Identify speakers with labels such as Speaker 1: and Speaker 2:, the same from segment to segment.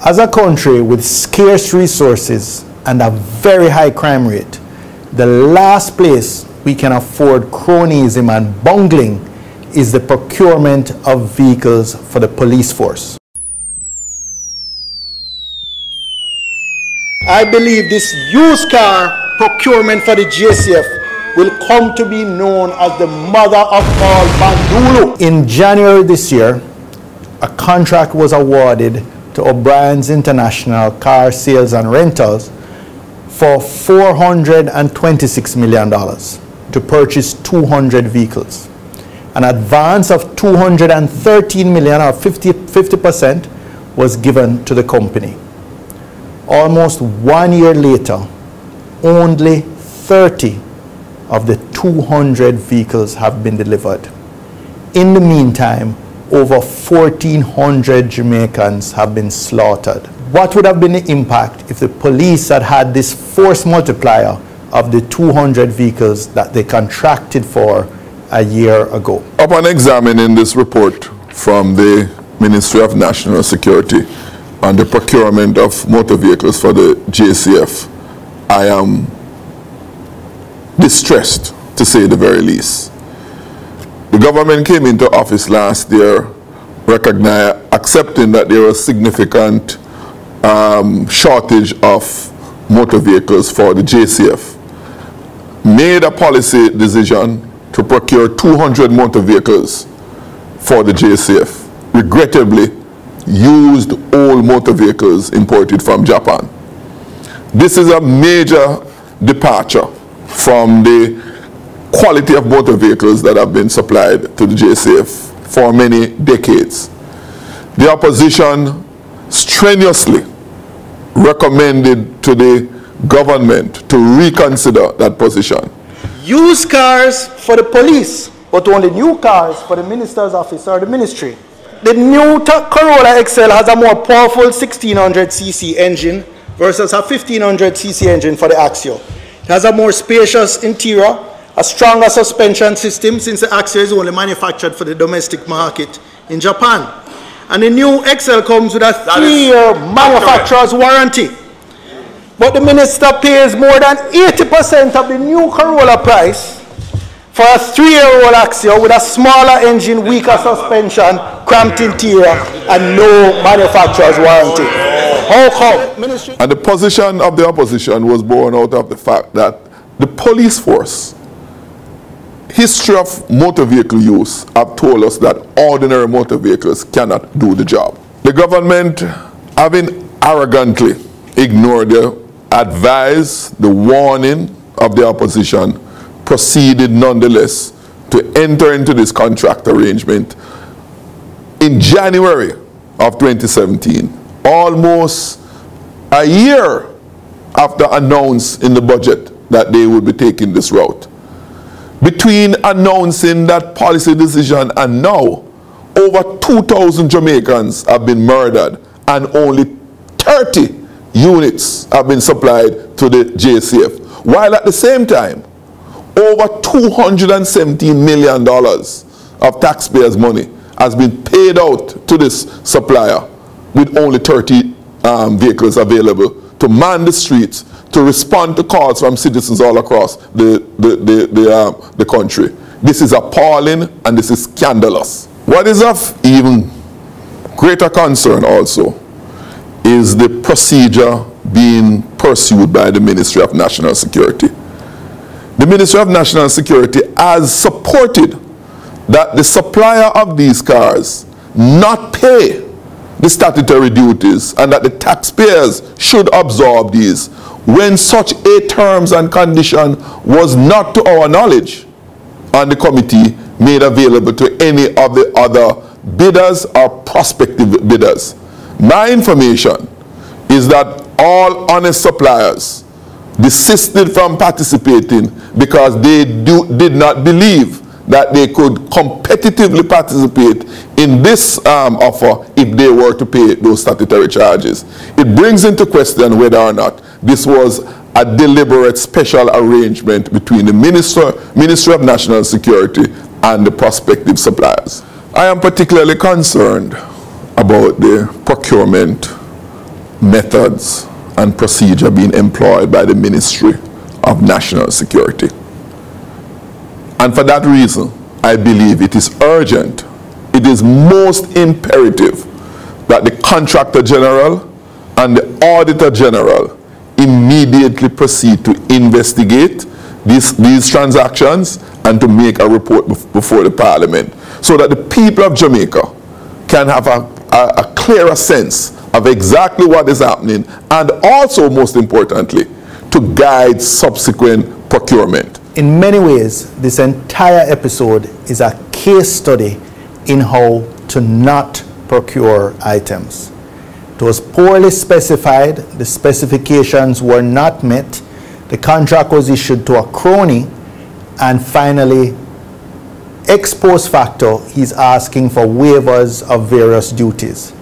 Speaker 1: As a country with scarce resources and a very high crime rate, the last place we can afford cronyism and bungling is the procurement of vehicles for the police force. I believe this used car procurement for the JCF will come to be known as the mother of all Bandoolu. In January this year, a contract was awarded to O'Brien's International Car Sales and Rentals for $426 million to purchase 200 vehicles. An advance of $213 million, or 50% was given to the company. Almost 1 year later, only 30 of the 200 vehicles have been delivered. In the meantime, over 1,400 Jamaicans have been slaughtered. What would have been the impact if the police had had this force multiplier of the 200 vehicles that they contracted for a year ago?
Speaker 2: Upon examining this report from the Ministry of National Security on the procurement of motor vehicles for the JCF, I am distressed, to say the very least. The government came into office last year accepting that there was significant shortage of motor vehicles for the JCF, made a policy decision to procure 200 motor vehicles for the JCF. Regrettably, used old motor vehicles imported from Japan. This is a major departure from the quality of motor vehicles that have been supplied to the JCF for many decades. The opposition strenuously recommended to the government to reconsider that position.
Speaker 1: Used cars for the police, but only new cars for the minister's office or the ministry. The new Corolla XL has a more powerful 1600cc engine versus a 1500cc engine for the Axio. It has a more spacious interior, a stronger suspension system since the Axio is only manufactured for the domestic market in Japan. And the new XL comes with a 3-year manufacturer's warranty. But the minister pays more than 80% of the new Corolla price for a 3-year-old Axio with a smaller engine, weaker suspension, cramped interior, and no manufacturer's warranty. How come?
Speaker 2: And the position of the opposition was born out of the fact that the police force, history of motor vehicle use, have told us that ordinary motor vehicles cannot do the job. The government, having arrogantly ignored the advice, the warning of the opposition, proceeded nonetheless to enter into this contract arrangement in January of 2017, almost a year after announcing in the budget that they would be taking this route. Between announcing that policy decision and now, over 2,000 Jamaicans have been murdered and only 30 units have been supplied to the JCF, while at the same time, over $217 million of taxpayers' money has been paid out to this supplier with only 30 vehicles available to man the streets, to respond to calls from citizens all across the country. This is appalling and this is scandalous. What is of even greater concern also is the procedure being pursued by the Ministry of National Security. The Ministry of National Security has supported that the supplier of these cars not pay the statutory duties and that the taxpayers should absorb these when such a terms and condition was not, to our knowledge, and the committee made available to any of the other bidders or prospective bidders. My information is that all honest suppliers desisted from participating because they did not believe that they could competitively participate in this offer if they were to pay those statutory charges. It brings into question whether or not this was a deliberate special arrangement between the Ministry of National Security and the prospective suppliers. I am particularly concerned about the procurement methods and procedure being employed by the Ministry of National Security. And for that reason, I believe it is urgent, it is most imperative that the Contractor General and the Auditor General immediately proceed to investigate these transactions and to make a report before the Parliament, so that the people of Jamaica can have a clearer sense of exactly what is happening, and also, most importantly, to guide subsequent procurement.
Speaker 1: In many ways, this entire episode is a case study in how to not procure items. It was poorly specified, the specifications were not met, the contract was issued to a crony, and finally, ex post facto, he's asking for waivers of various duties.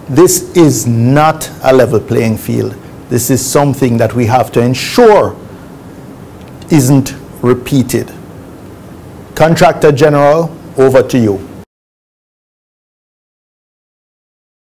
Speaker 1: This is not a level playing field. This is something that we have to ensure isn't repeated. Contractor General, over to you.